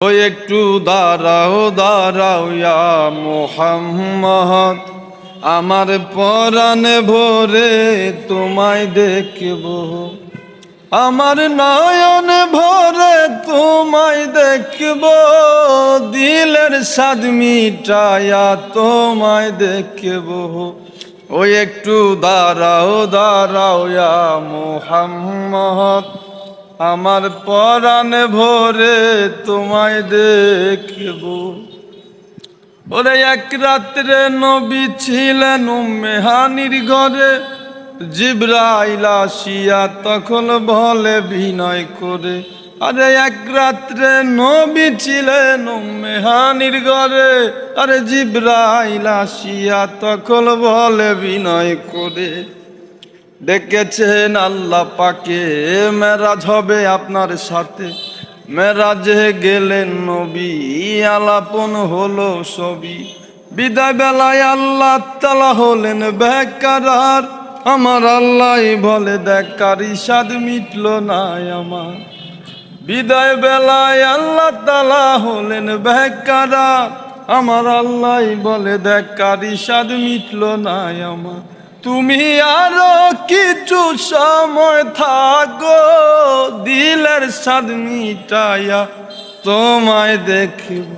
ও একটু দাঁড়াও দাঁড়াও ইয়া মুহাম্মদ, আমার পরাণে ভরে তোমায় দেখব, আমার নয়ন ভরে তোমায় দেখব, দিলের স্বাদ মিটায়া তোমায় দেখব। ওই একটু দাঁড়াও দাঁড়াও ইয়া মুহাম্মদ, আমার পরাণে ভরে তোমায় দেখব। ওরে এক রাত্রে নবী ছিলেন উম্মে হানির ঘরে, জিবরাইল আসিয়া তখন বলে বিনয় করে, আরে এক রাত্রে নবী ছিলেন উম্মে হানির ঘরে, আরে জিবরাইল আসিয়া তখন বলে বিনয় করে, ডেকেছেন আল্লাহ পাকে মেরাজ হবে আপনার সাথে। মেরাজে গেলেন নবী, আলাপন হলো সবই, বিদায় বেলায় আল্লাহ তাআলা হলেন বেকারার, আমার আল্লাহ বলে দেখার ইশাদ মিটল না আমার। বিদায় বেলায় আল্লাহ তাআলা হলেন বেকারার, আমার আল্লাহ বলে দেখার ইশাদ মিটল না আমার। তুমি আরো কিছু সময় থাকো, দিলের স্বাদ মিটায়া তোমায় দেখব।